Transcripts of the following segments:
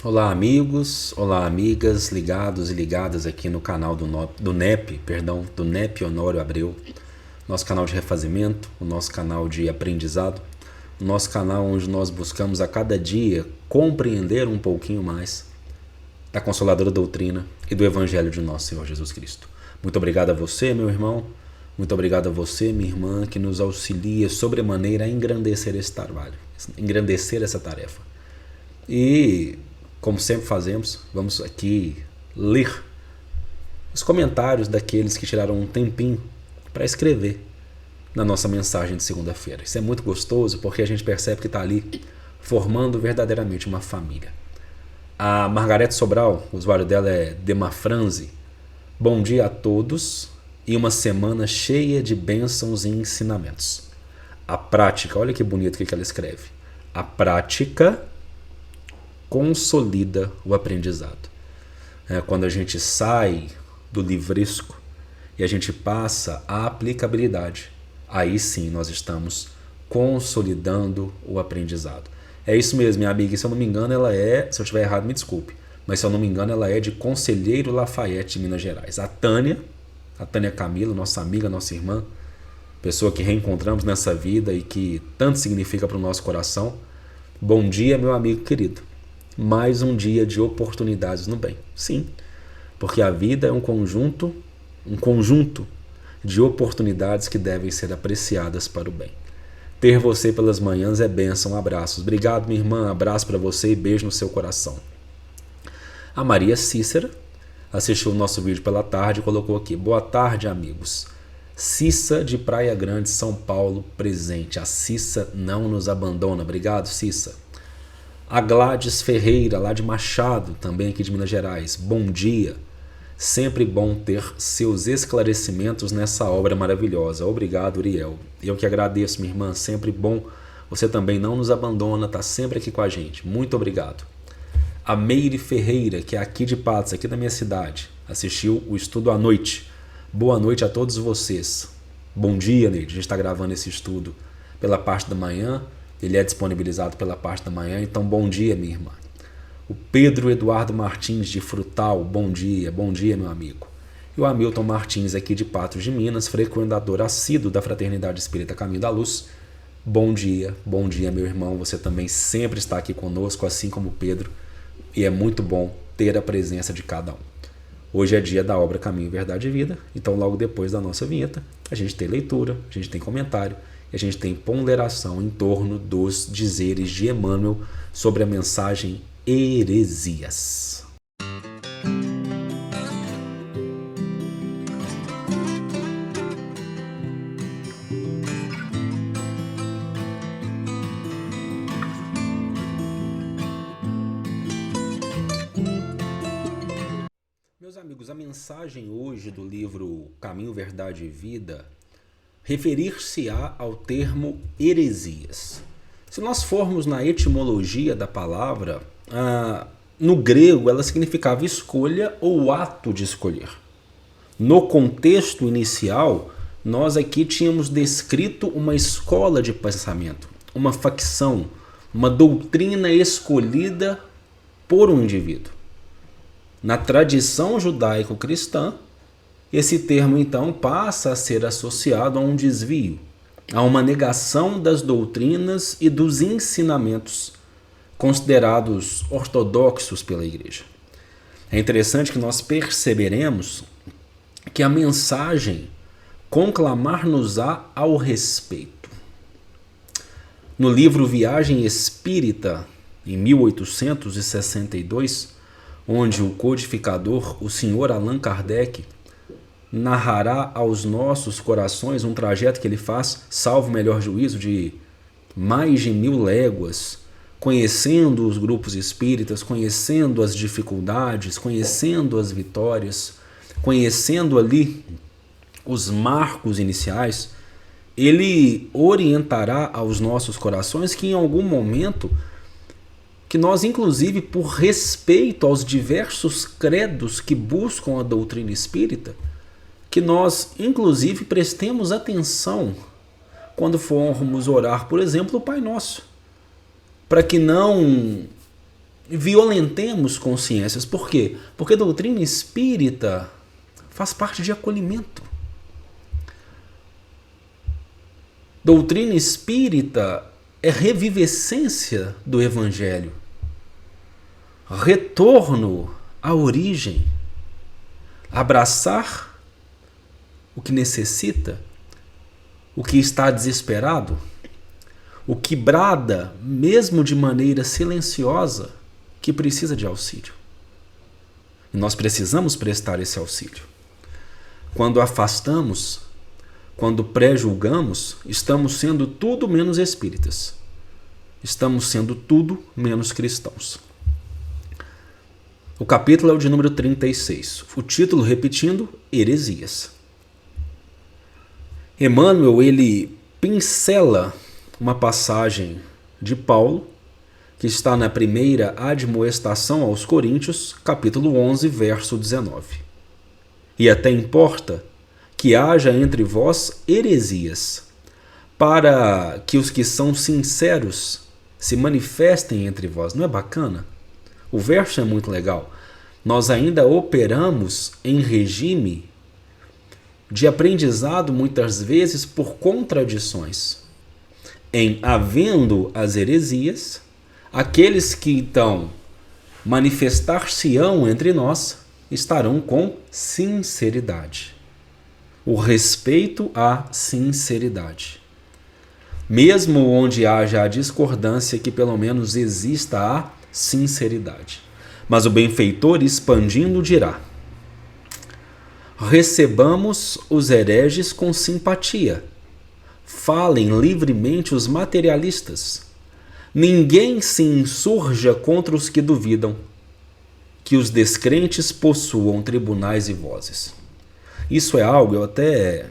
Olá amigos, olá amigas, ligados e ligadas aqui no canal do NEP, do NEP Honório Abreu, nosso canal de refazimento, o nosso canal de aprendizado, o nosso canal onde nós buscamos a cada dia compreender um pouquinho mais da Consoladora Doutrina e do Evangelho de nosso Senhor Jesus Cristo. Muito obrigado a você, meu irmão, muito obrigado a você, minha irmã, que nos auxilia sobremaneira a engrandecer esse trabalho, engrandecer essa tarefa. E como sempre fazemos, vamos aqui ler os comentários daqueles que tiraram um tempinho para escrever na nossa mensagem de segunda-feira. Isso é muito gostoso porque a gente percebe que está ali formando verdadeiramente uma família. A Margarete Sobral, o usuário dela é Demafranze. Bom dia a todos e uma semana cheia de bênçãos e ensinamentos. A prática, olha que bonito que ela escreve. A prática consolida o aprendizado. Quando a gente sai do livresco e a gente passa à aplicabilidade, aí sim nós estamos consolidando o aprendizado. É isso mesmo, minha amiga. Se eu não me engano, ela é, se eu estiver errado, me desculpe, mas se eu não me engano, ela é de Conselheiro Lafayette, de Minas Gerais. A Tânia Camilo, nossa amiga, nossa irmã, pessoa que reencontramos nessa vida e que tanto significa para o nosso coração. Bom dia, meu amigo querido. Mais um dia de oportunidades no bem. Sim, porque a vida é um conjunto de oportunidades que devem ser apreciadas para o bem. Ter você pelas manhãs é bênção. Abraços. Obrigado, minha irmã. Abraço para você e beijo no seu coração. A Maria Cícera assistiu o nosso vídeo pela tarde e colocou aqui: boa tarde, amigos. Cissa de Praia Grande, São Paulo, presente. A Cissa não nos abandona. Obrigado, Cissa. A Gladys Ferreira, lá de Machado, também aqui de Minas Gerais. Bom dia. Sempre bom ter seus esclarecimentos nessa obra maravilhosa. Obrigado, Uriel. Eu que agradeço, minha irmã. Sempre bom. Você também não nos abandona, está sempre aqui com a gente. Muito obrigado. A Meire Ferreira, que é aqui de Patos, aqui da minha cidade, assistiu o estudo à noite. Boa noite a todos vocês. Bom dia, Neide. A gente está gravando esse estudo pela parte da manhã. Ele é disponibilizado pela parte da manhã, então bom dia, minha irmã. O Pedro Eduardo Martins, de Frutal, bom dia, meu amigo. E o Hamilton Martins, aqui de Patos de Minas, frequentador assíduo da Fraternidade Espírita Caminho da Luz. Bom dia, meu irmão. Você também sempre está aqui conosco, assim como o Pedro, e é muito bom ter a presença de cada um. Hoje é dia da obra Caminho, Verdade e Vida, então logo depois da nossa vinheta, a gente tem leitura, a gente tem comentário, e a gente tem ponderação em torno dos dizeres de Emmanuel sobre a mensagem Heresias. Meus amigos, a mensagem hoje do livro Caminho, Verdade e Vida referir-se-á ao termo heresias. Se nós formos na etimologia da palavra, no grego ela significava escolha ou ato de escolher. No contexto inicial, nós aqui tínhamos descrito uma escola de pensamento, uma facção, uma doutrina escolhida por um indivíduo. Na tradição judaico-cristã, esse termo, então, passa a ser associado a um desvio, a uma negação das doutrinas e dos ensinamentos considerados ortodoxos pela Igreja. É interessante que nós perceberemos que a mensagem conclamar-nos-á ao respeito. No livro Viagem Espírita, em 1862, onde o codificador, o senhor Allan Kardec, narrará aos nossos corações um trajeto que ele faz, salvo o melhor juízo, de mais de 1000 léguas, conhecendo os grupos espíritas, conhecendo as dificuldades, conhecendo as vitórias, conhecendo ali os marcos iniciais. Ele orientará aos nossos corações que em algum momento, que nós inclusive por respeito aos diversos credos que buscam a doutrina espírita, que nós, inclusive, prestemos atenção quando formos orar, por exemplo, o Pai Nosso, para que não violentemos consciências. Por quê? Porque a doutrina espírita faz parte de acolhimento. Doutrina espírita é revivescência do Evangelho, retorno à origem, abraçar o que necessita, o que está desesperado, o que brada, mesmo de maneira silenciosa, que precisa de auxílio. E nós precisamos prestar esse auxílio. Quando afastamos, quando pré-julgamos, estamos sendo tudo menos espíritas. Estamos sendo tudo menos cristãos. O capítulo é o de número 36. O título, repetindo, heresias. Emmanuel, ele pincela uma passagem de Paulo, que está na primeira admoestação aos Coríntios, capítulo 11, verso 19. E até importa que haja entre vós heresias, para que os que são sinceros se manifestem entre vós. Não é bacana? O verso é muito legal. Nós ainda operamos em regime de aprendizado, muitas vezes por contradições. Em havendo as heresias, aqueles que então manifestar-se-ão entre nós estarão com sinceridade. O respeito à sinceridade. Mesmo onde haja a discordância, que pelo menos exista a sinceridade. Mas o benfeitor, expandindo, dirá: recebamos os hereges com simpatia. Falem livremente os materialistas. Ninguém se insurja contra os que duvidam. Que os descrentes possuam tribunais e vozes. Isso é algo, eu até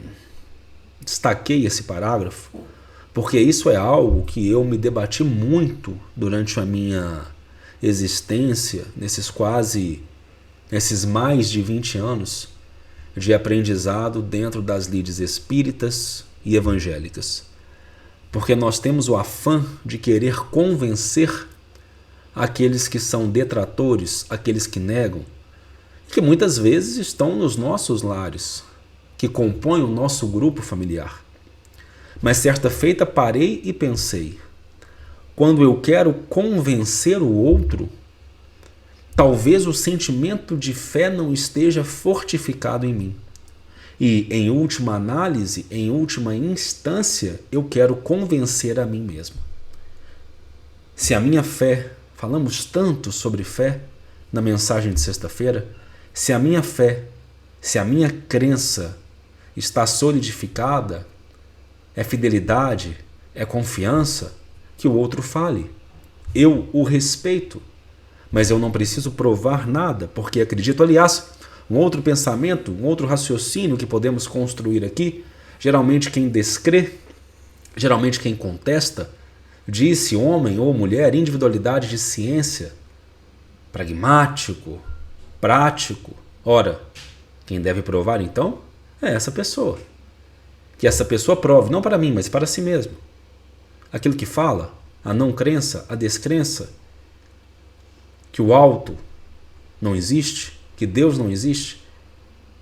destaquei esse parágrafo, porque isso é algo que eu me debati muito durante a minha existência, nesses mais de 20 anos de aprendizado dentro das lides espíritas e evangélicas. Porque nós temos o afã de querer convencer aqueles que são detratores, aqueles que negam, que muitas vezes estão nos nossos lares, que compõem o nosso grupo familiar. Mas certa feita parei e pensei, quando eu quero convencer o outro, talvez o sentimento de fé não esteja fortificado em mim. E, em última análise, em última instância, eu quero convencer a mim mesmo. Se a minha fé, falamos tanto sobre fé na mensagem de sexta-feira, se a minha fé, se a minha crença está solidificada, é fidelidade, é confiança, que o outro fale. Eu o respeito, mas eu não preciso provar nada, porque acredito. Aliás, um outro pensamento, um outro raciocínio que podemos construir aqui, geralmente quem descrê, geralmente quem contesta, disse homem ou mulher, individualidade de ciência, pragmático, prático. Ora, quem deve provar então é essa pessoa. Que essa pessoa prove, não para mim, mas para si mesmo. Aquilo que fala, a não crença, a descrença, que o alto não existe, que Deus não existe,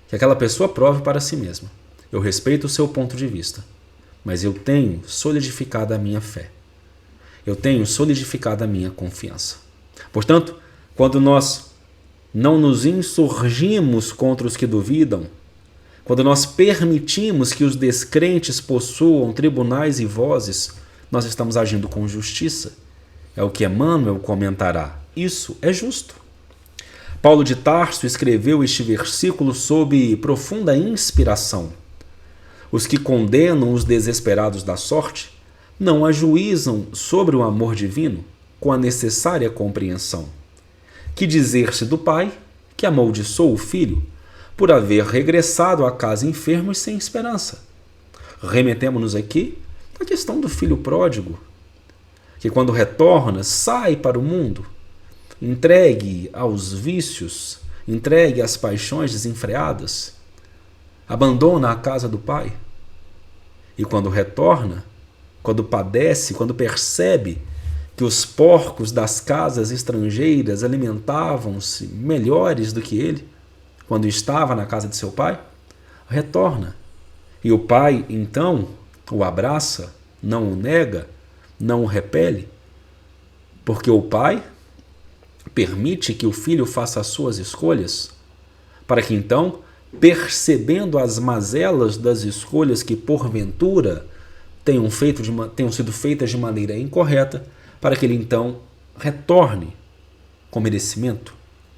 que aquela pessoa prove para si mesma. Eu respeito o seu ponto de vista, mas eu tenho solidificado a minha fé. Eu tenho solidificado a minha confiança. Portanto, quando nós não nos insurgimos contra os que duvidam, quando nós permitimos que os descrentes possuam tribunais e vozes, nós estamos agindo com justiça. É o que Emmanuel comentará. Isso é justo. Paulo de Tarso escreveu este versículo sob profunda inspiração. Os que condenam os desesperados da sorte não ajuizam sobre o amor divino com a necessária compreensão. Que dizer-se do pai que amaldiçoou o filho por haver regressado à casa enfermo e sem esperança? Remetemo-nos aqui à questão do filho pródigo, que quando retorna, sai para o mundo, entregue aos vícios, entregue às paixões desenfreadas, abandona a casa do pai. E quando retorna, quando padece, quando percebe que os porcos das casas estrangeiras alimentavam-se melhores do que ele, quando estava na casa de seu pai? Retorna. E o pai, então, o abraça, não o nega, não o repele, porque o pai permite que o filho faça as suas escolhas, para que então, percebendo as mazelas das escolhas que porventura tenham sido feitas de maneira incorreta, para que ele então retorne com merecimento,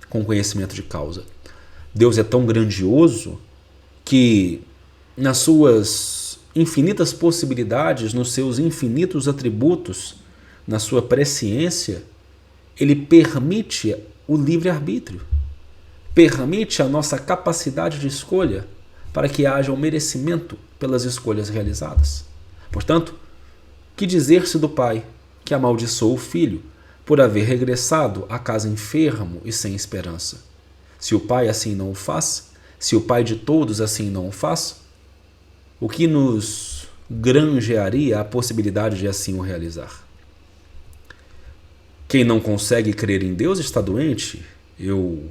com conhecimento de causa. Deus é tão grandioso que, nas suas infinitas possibilidades, nos seus infinitos atributos, na sua presciência, ele permite o livre-arbítrio, permite a nossa capacidade de escolha para que haja um merecimento pelas escolhas realizadas. Portanto, que dizer-se do pai que amaldiçoou o filho por haver regressado à casa enfermo e sem esperança? Se o pai assim não o faz, se o pai de todos assim não o faz, o que nos granjearia a possibilidade de assim o realizar? Quem não consegue crer em Deus está doente. Eu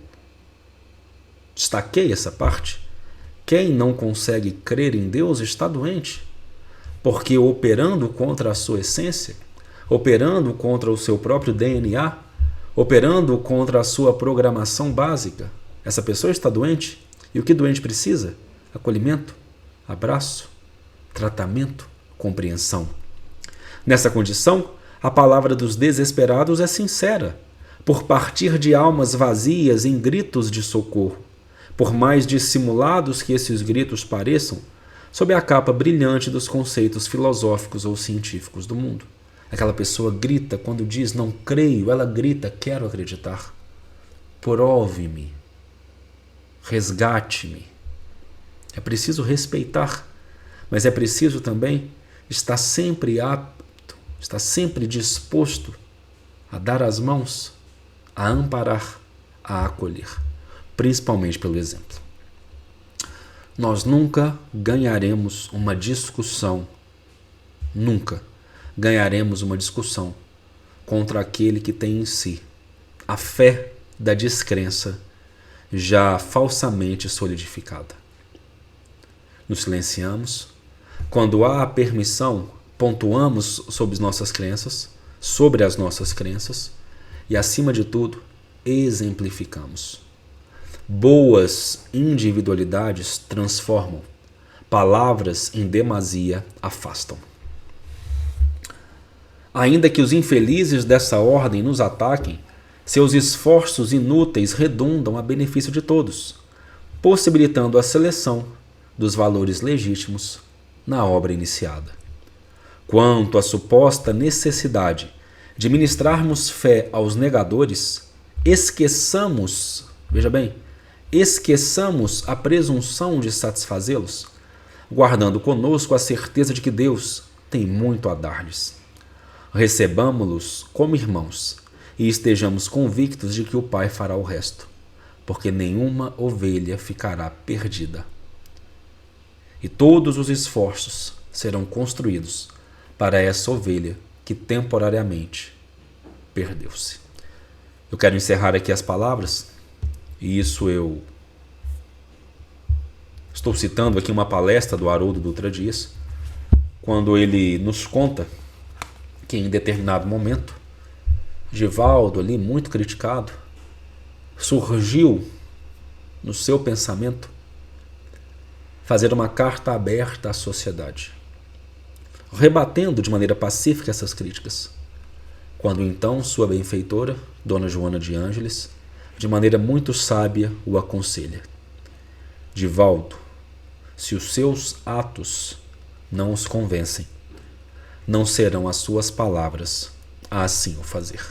destaquei essa parte. Quem não consegue crer em Deus está doente, porque operando contra a sua essência, operando contra o seu próprio DNA, operando contra a sua programação básica, essa pessoa está doente. E o que doente precisa? Acolhimento, abraço, tratamento, compreensão. Nessa condição, a palavra dos desesperados é sincera, por partir de almas vazias em gritos de socorro, por mais dissimulados que esses gritos pareçam, sob a capa brilhante dos conceitos filosóficos ou científicos do mundo. Aquela pessoa grita quando diz não creio, ela grita quero acreditar. Prove-me, resgate-me. É preciso respeitar, mas é preciso também estar sempre apto, estar sempre disposto a dar as mãos, a amparar, a acolher, principalmente pelo exemplo. Nós nunca ganharemos uma discussão, nunca ganharemos uma discussão contra aquele que tem em si a fé da descrença já falsamente solidificada. Nos silenciamos. Quando há a permissão, pontuamos sobre as nossas crenças e, acima de tudo, exemplificamos. Boas individualidades transformam, palavras em demasia afastam. Ainda que os infelizes dessa ordem nos ataquem, seus esforços inúteis redundam a benefício de todos, possibilitando a seleção dos valores legítimos na obra iniciada. Quanto à suposta necessidade de ministrarmos fé aos negadores, esqueçamos a presunção de satisfazê-los, guardando conosco a certeza de que Deus tem muito a dar-lhes. Recebamo-los como irmãos e estejamos convictos de que o Pai fará o resto, porque nenhuma ovelha ficará perdida. E todos os esforços serão construídos para essa ovelha que temporariamente perdeu-se. Eu quero encerrar aqui as palavras, e isso eu estou citando aqui uma palestra do Haroldo Dutra Dias, quando ele nos conta que em determinado momento, Divaldo, ali muito criticado, surgiu no seu pensamento fazer uma carta aberta à sociedade, rebatendo de maneira pacífica essas críticas. Quando então sua benfeitora, Dona Joana de Ângeles, de maneira muito sábia o aconselha: Divaldo, se os seus atos não os convencem, não serão as suas palavras a assim o fazer.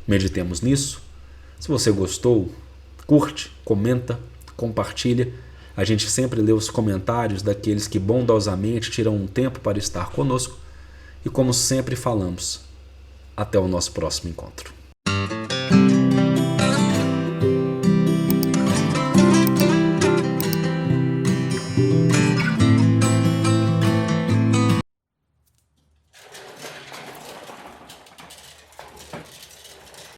Meditemos nisso. Se você gostou, curte, comenta, compartilha. A gente sempre lê os comentários daqueles que bondosamente tiram um tempo para estar conosco. E como sempre falamos, até o nosso próximo encontro.